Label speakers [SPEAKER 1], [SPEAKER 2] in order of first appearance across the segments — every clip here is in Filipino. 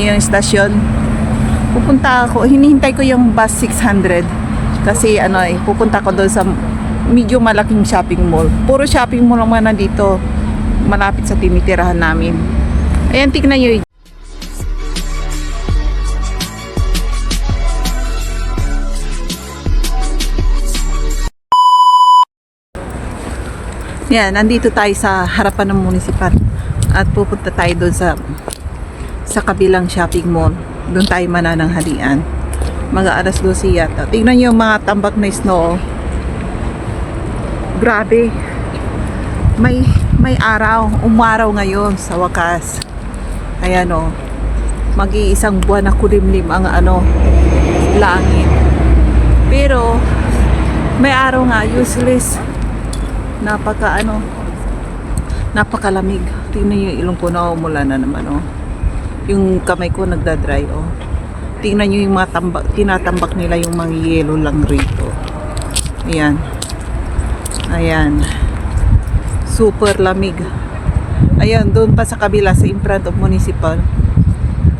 [SPEAKER 1] yung istasyon. Pupunta ako, hinihintay ko yung bus 600 kasi ano pupunta ko doon sa medyo malaking shopping mall. Puro shopping mall naman nandito malapit sa tinitirahan namin. Ayan, tignan nyo. Yan, nandito tayo sa harapan ng municipal at pupunta tayo doon sa kabilang shopping mall. Doon tayo manananghalian. Mga alas 12 yata. Tignan nyo yung mga tambak na snow. Grabe. May araw. Umaraw ngayon sa wakas. Ayan o. Mag-iisang buwan na kulimlim ang langit. Pero may araw nga, useless. Napakalamig. Tingnan nyo yung ilong ko na umula na naman yung kamay ko nagdadry tingnan nyo yung mga tinatambak nila yung mga yelo lang rito. Ayan, super lamig. Ayan, doon pa sa kabila sa in front of municipal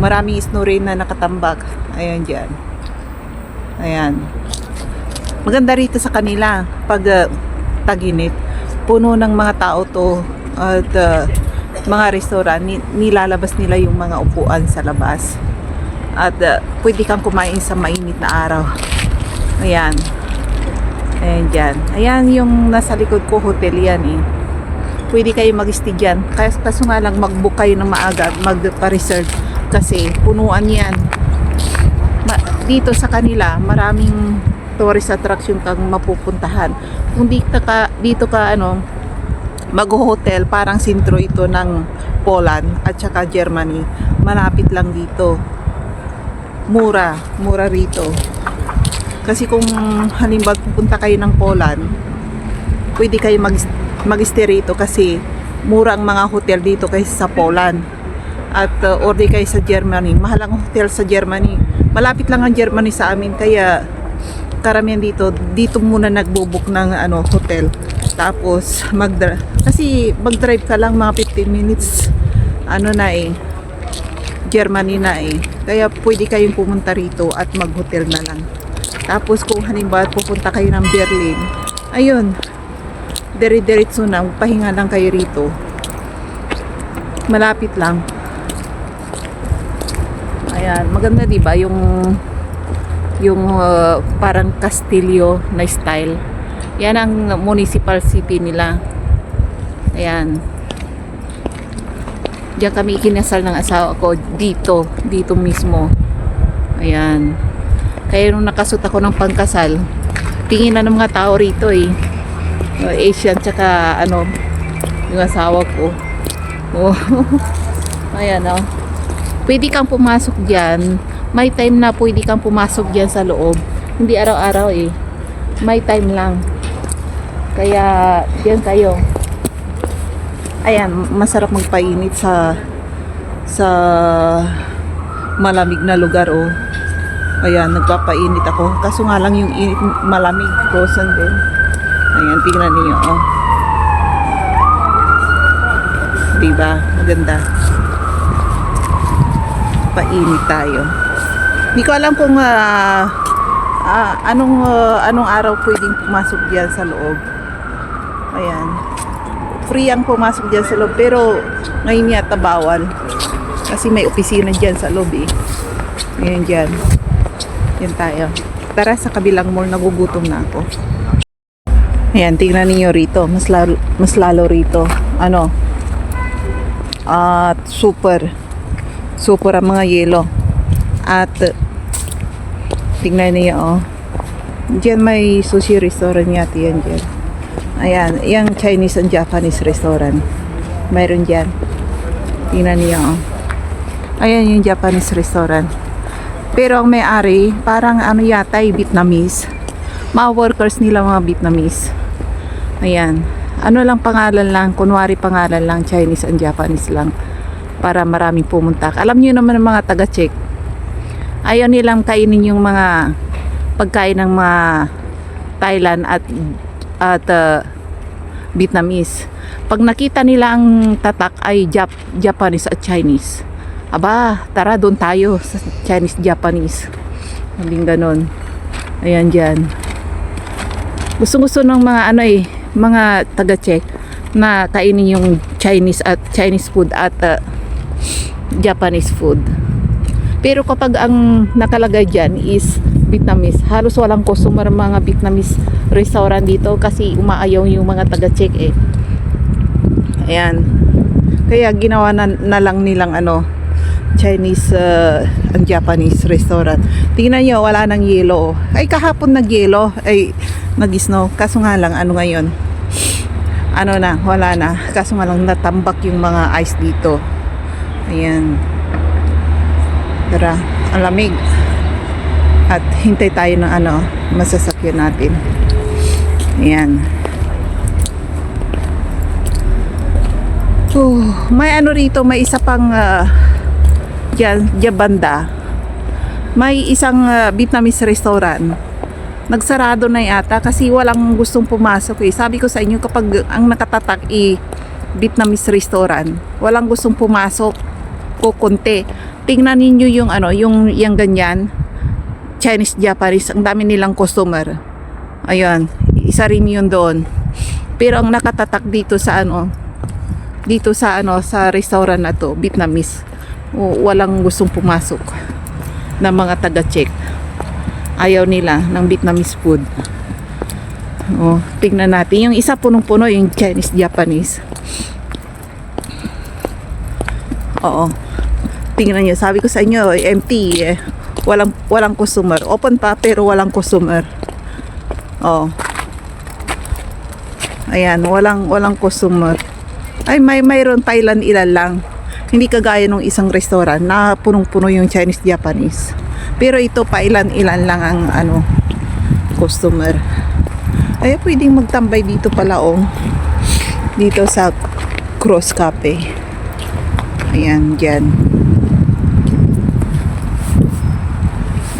[SPEAKER 1] maraming snow rain na nakatambak. Ayan dyan. Ayan, maganda rito sa kanila pag tag-init, puno ng mga tao to at mga restaurant, nilalabas nila yung mga upuan sa labas at pwede kang kumain sa mainit na araw. Ayan, ayan dyan. Ayan yung nasa likod ko, hotel yan pwede kayo mag-stay dyan, kaso nga lang mag-book kayo ng maaga at magpa-reserve kasi punuan yan. Dito sa kanila maraming tourist attraction kang mapupuntahan. Kung dito ka mag-hotel, parang sentro ito ng Poland at saka Germany. Malapit lang dito. Mura rito. Kasi kung halimbawa pupunta kayo ng Poland, pwede kayo mag-stay rito kasi mura ang mga hotel dito kaysa sa Poland. At or di kayo sa Germany. Mahal ang hotel sa Germany. Malapit lang ang Germany sa amin kaya karamihan dito muna nagbo-book ng hotel. Tapos kasi mag-drive ka lang mga 15 minutes Germany na kaya pwede kayong pumunta rito at mag-hotel na lang. Tapos kung halimbawa pupunta kayo ng Berlin, ayun, dire-diretso na, pahinga lang kayo rito, malapit lang. Ayan, maganda diba yung parang Castillo na style. Yan ang municipal city nila. Ayan. Diyan kami ikinasal ng asawa ko dito mismo. Ayan. Kaya nung nakasot ako ng pangkasal, tingin na ng mga tao rito Asian tsaka yung asawa ko. Ayan pwede kang pumasok diyan. May time na pwede kang pumasok diyan sa loob. Hindi araw-araw may time lang. Kaya diyan kayo. Ayan, masarap magpainit sa malamig na lugar Ayan, nagpapainit ako. Kaso nga lang yung init malamig, frozen din. Ayan, tingnan niyo Diba? Maganda. Painit tayo. Hindi ko alam kung anong araw pwedeng pumasok diyan sa loob. Ayan. Free ang pumasok diyan sa loob pero ngayon yata bawal. Kasi may opisina diyan sa loob Ayan diyan. Yan tayo. Tara sa kabilang mall, nagugutom na ako. Ayan, tingnan niyo rito. Mas lalo rito. Super ang mga yelo. At tingnan niyo diyan may sushi restaurant yata yan dyan. Ayan, yung Chinese and Japanese restaurant. Mayroon dyan. Tingnan niyo Ayan yung Japanese restaurant. Pero ang may-ari, parang yata Vietnamese. Mga workers nila mga Vietnamese. Ayan. Lang pangalan lang, kunwari pangalan lang, Chinese and Japanese lang. Para maraming pumunta. Alam niyo naman ng mga taga-Czech, ayaw nilang kainin yung mga pagkain ng mga Thailand at Vietnamese. Pag nakita nila ang tatak ay Japanese at Chinese. aba, tara doon tayo sa Chinese Japanese. Sabing ganon. Ayan dyan. Gusto ng mga mga taga-Czech na kainin yung Chinese food at Japanese food. Pero kapag ang nakalagay dyan is Vietnamese, halos walang customer mga Vietnamese restaurant dito kasi umaayaw yung mga taga-Czech eh. Ayan. Kaya ginawa na lang nilang Chinese and Japanese restaurant. Tingnan nyo, wala nang yelo. Ay, kahapon nag-yelo. Ay, nag-snow. Kaso nga lang, ngayon? Wala na. Kaso nga lang, natambak yung mga ice dito. Ayan. Tara, ang lamig. At hintay tayo ng masasakyan natin. Ayan. May rito, may isa pang dyan banda. May isang Vietnamese restaurant. Nagsarado na yata kasi walang gustong pumasok eh. Sabi ko sa inyo, kapag ang nakatatak Vietnamese restaurant, walang gustong pumasok, kukunti. Tingnan ninyo yung ganyan, Chinese Japanese, ang dami nilang customer. Ayun, isa rin yun doon. Pero ang nakatatak dito sa sa restaurant na to, Vietnamese, walang gustong pumasok na mga taga-Czech. Ayaw nila ng Vietnamese food. Tingnan natin. Yung isa punong-puno, yung Chinese Japanese. Oo. Tingnan nyo. Sabi ko sa inyo, empty eh. Walang customer. Open pa pero walang customer. Ayan, walang customer. Ay, mayroon Thailand ilan lang. Hindi kagaya ng isang restaurant na punong-puno yung Chinese Japanese. Pero ito pa ilan-ilan lang ang customer. Ay, pwedeng magtambay dito pala dito sa Cross Cafe. Ayan, dyan.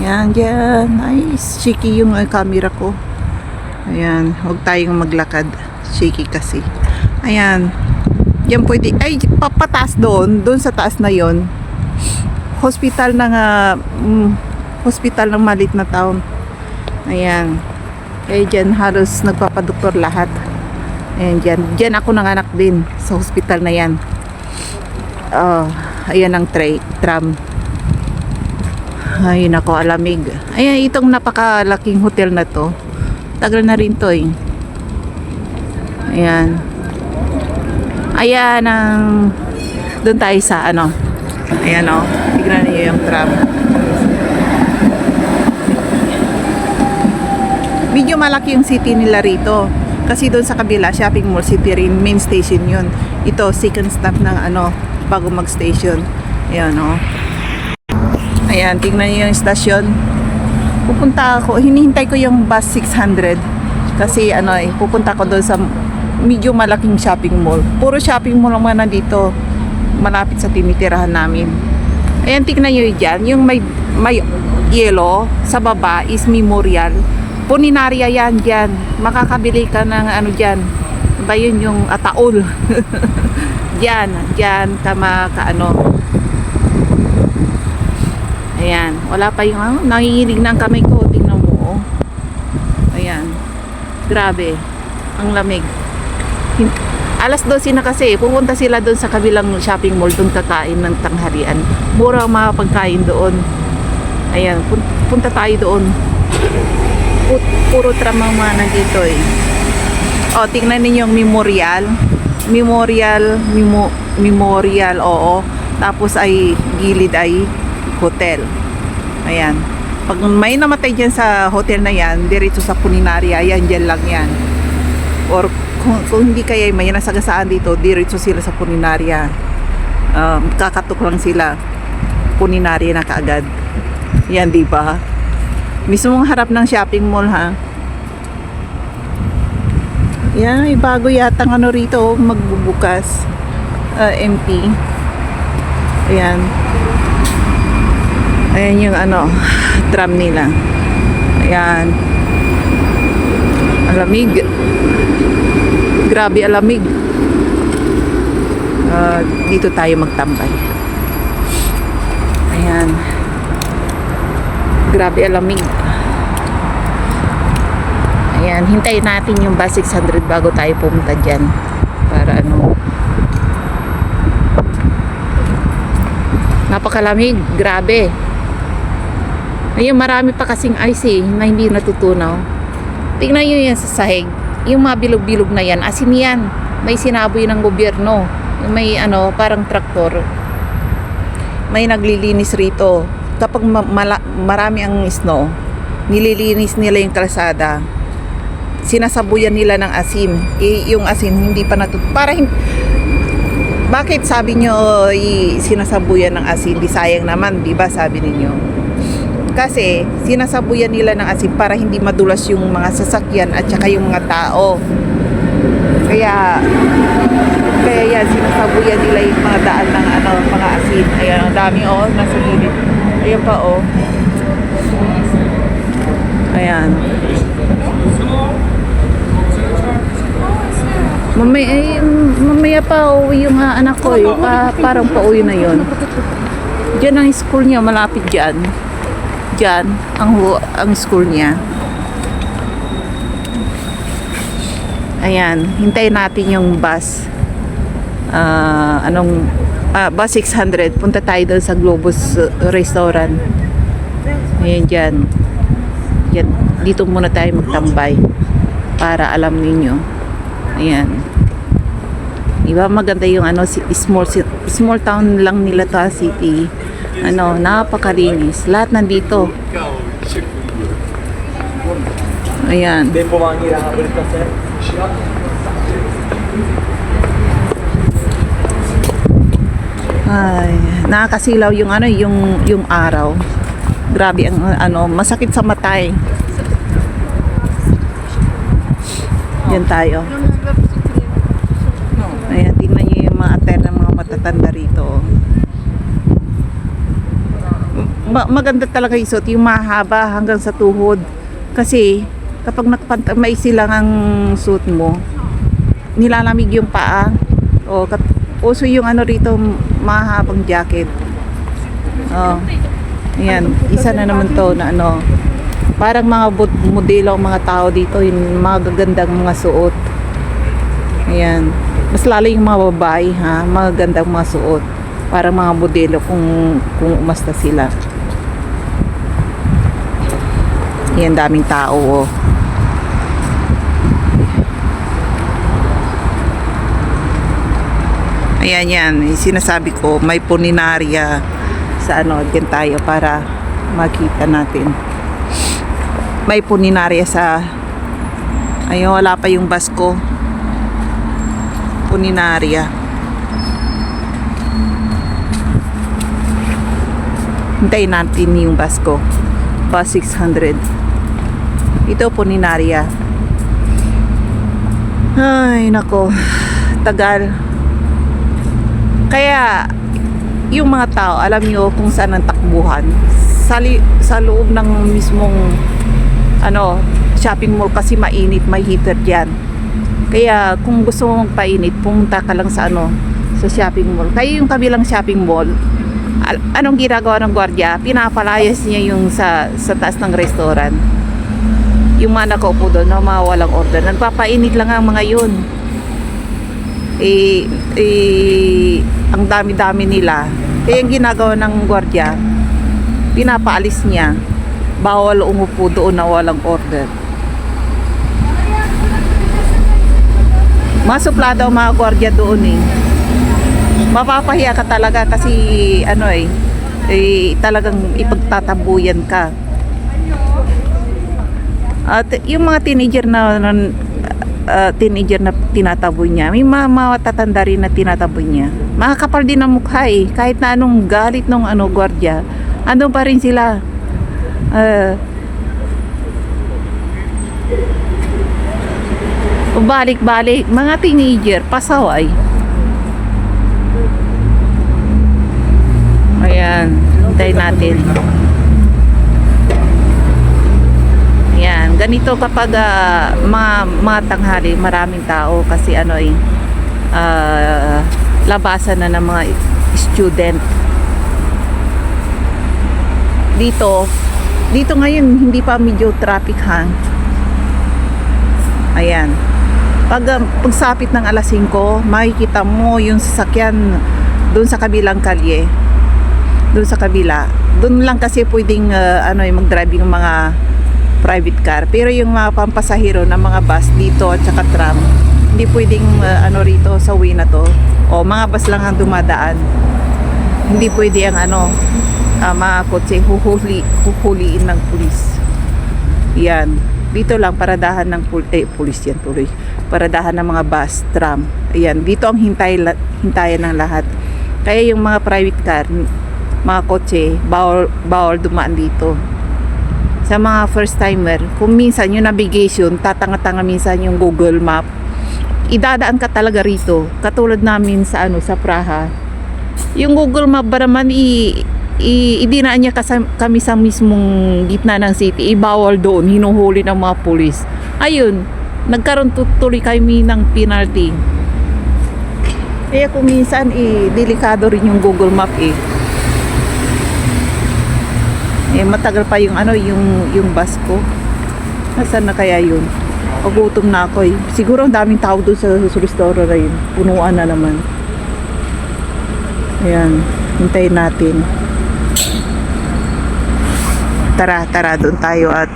[SPEAKER 1] Ayan, dyan. Nice. Shaky yung camera ko. Ayan, huwag tayong maglakad. Shaky kasi. Ayan. Yan pwede. Ay, papataas doon sa taas na yon. Hospital ng maliit na town. Ayan. Kaya dyan halos nagpapadoktor lahat. Ayan, dyan ako nanganak din sa hospital na yan. Ayan ang tram. Ay, nako, alamig. Ayan, itong napakalaking hotel na to. Tagal na rin to eh. Ayan. Ayan doon tayo sa ayan tignan niyo yung tram. Medyo malaki yung city nila rito kasi doon sa kabila shopping mall city rin, main station yun. Ito second stop ng bago mag station. Ayan ayan, tignan niyo yung station. Pupunta ako, hinihintay ko yung bus 600 kasi pupunta ko doon sa medyo malaking shopping mall. Puro shopping mall naman nandito. Malapit sa tinitirahan namin. Ayan, tignan nyo dyan. Yung may yellow sa baba is Memorial. Puninaria yan dyan. Makakabili ka ng dyan. Ba yun yung ataol. Dyan ka Ayan. Wala pa yung nanginginig ng kamay ko. Tingnan mo. Ayan. Grabe. Ang lamig. Alas 12 na kasi, pupunta sila doon sa kabilang shopping mall, doon kakain ng tanghalian. Mura ang mga pagkain doon. Ayan, punta tayo doon. Puro tram ang mga nandito eh. Tingnan ninyo yung Memorial, oo. Tapos ay gilid ay hotel. Ayan. Pag may namatay dyan sa hotel na yan, diretso sa Puninaria, yan, dyan lang yan. Or kung hindi kaya may nasagasaan dito, diretso sila sa Puninaria. Kakatok lang sila. Puninaria na kaagad. Yan, di ba? Mismong harap ng shopping mall, ha? Yan, may bago yata rito, magbubukas. MP. Ayan. Ayan yung tram nila. Ayan. Alamig. Grabe alamig. Dito tayo magtambay. Ayan. Grabe ang lamig. Ayan, hintayin natin yung bus 600 bago tayo pumunta dyan. Para ano. Napakalamig. Grabe. Ayun, marami pa kasing ice na hindi natutunaw. Tingnan nyo yan sa sahig. Yung mga bilog-bilog na yan, asin yan. May sinaboy ng gobyerno. Yung may ano, parang traktor. May naglilinis rito. Kapag marami ang snow, nililinis nila yung kalsada. Sinasabuyan nila ng asin. Yung asin hindi pa bakit sabi nyo sinasabuyan ng asin? Di sayang naman, di ba sabi ninyo? Kasi sinasabuyan nila ng asin para hindi madulas yung mga sasakyan at saka yung mga tao. Kaya yan, sinasabuyan nila yung mga daan ng mga asin. Ayan, ang dami nasa gilid. Ayan pa Ayan. Mamaya pa uwi yung anak ko parang pauwi na yon. Diyan ang school niya, malapit dyan. Diyan ang school niya. Ayan, hintayin natin yung bus. Bus 600. Punta tayo doon sa Globus Restaurant. Ayan dyan. Dito muna tayo magtambay para alam ninyo. Ayan. Diba maganda yung small town lang nila to, city. Napakalinis. Lahat nandito. Ayan. Ay, nakakasilaw yung yung araw. Grabe ang masakit sa mata eh. Yan tayo. Ayan, tingnan nyo yung mga ater ng mga matatanda rito. Maganda talaga yung suot, yung mahaba hanggang sa tuhod. Kasi kapag maiksi lang ang suot mo, nilalamig yung paa. Uso yung rito, mahabang jacket. Ayan, isa na naman to na parang mga modelo ang mga tao dito, yung mga gagandang mga suot. Ayan. Mas lalo yung mga babae, mga gandang mga suot. Parang mga modelo kung umasta sila. Ayan, daming tao. Ayan yan, sinasabi ko, may puninarya sa dyan tayo para makita natin. May puninarya ayun, wala pa yung bus ko. Puninarya. Hintayin natin yung bus ko. Bus 600. Ito puninarya. Ay, nako. Tagal. Kaya yung mga tao, alam nyo kung saan ang takbuhan. Sa loob ng mismong shopping mall kasi mainit, may heater dyan. Kaya kung gusto mo magpainit, pumunta ka lang sa sa shopping mall. Kaya yung kabilang shopping mall, anong ginagawa ng gwardiya? Pinapalayas niya yung sa taas ng restaurant. Yung mga nakaupo doon, mga walang order, nagpapainit lang ang mga yun. Ang dami-dami nila. Kaya yung ginagawa ng gwardiya, pinapaalis niya. Bawal umupo doon na walang order. Masuplado ang mga gwardiya doon eh. Mapapahiya ka talaga kasi talagang ipagtatabuyan ka. At yung mga teenager na tinataboy niya, may mga matatanda rin na tinataboy niya. Makakapal din ang mukha eh. Kahit na anong galit ng gwardiya, pa rin sila. Balik-balik, mga teenager, pasaway. Ayan, hintayin natin. Ayan, ganito kapag mga tanghali, maraming tao kasi labasan na ng mga student. Dito ngayon hindi pa medyo traffic ha. Ayan. Pagsapit ng alas 5, makikita mo yung sasakyan doon sa kabilang kalye. Doon sa kabila. Doon lang kasi pwedeng mag-drive yung mga private car. Pero yung mga pampasahero ng mga bus dito at saka tram, hindi pwedeng rito sa way na to. O mga bus lang ang dumadaan. Hindi pwede ang mga kotse huhuliin ng pulis. Yan. Dito lang paradahan ng pulis yan tuloy. Paradahan ng mga bus, tram. Ayan, dito ang hintayan ng lahat. Kaya yung mga private car, mga kotse, bawal dumaan dito. Sa mga first timer, kung minsan yung navigation, tatanga-tanga minsan yung Google Map, idadaan ka talaga rito. Katulad namin sa sa Praha. Yung Google Map ba naman idinaan niya kami sa mismong gitna ng city, bawal doon, hinuhuli ng mga pulis. Ayun, nagkaroon tuloy kami ng penalty. Kaya kung minsan delikado rin yung Google Map matagal pa yung yung bus ko. Nasaan na kaya yun? Pagutom na ako Siguro ang daming tao doon sa restaurant na yun. Punuan na naman. Ayan, hintayin natin. Tara doon tayo at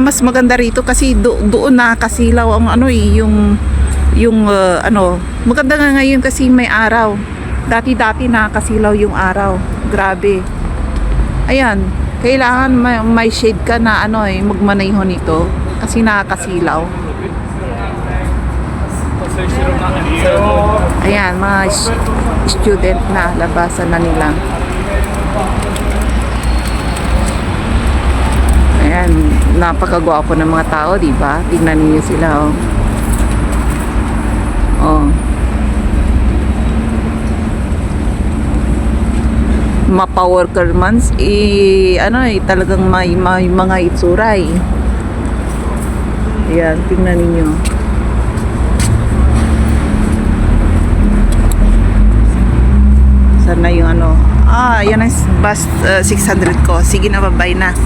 [SPEAKER 1] mas maganda rito kasi doon nakakasilaw ang maganda nga ngayon kasi may araw. Dati nakakasilaw yung araw. Grabe. Ayan, kailangan may shade ka na magmaneho nito kasi nakakasilaw. Ayan, mga student na labasan na nila. Ayan, napakagwapo ng mga tao, di ba? Tingnan niyo sila, Ma-power mans, talagang may mga itsura Ayan, tingnan niyo. Sana yung yan ang bus 600 ko. Sige na, bye na.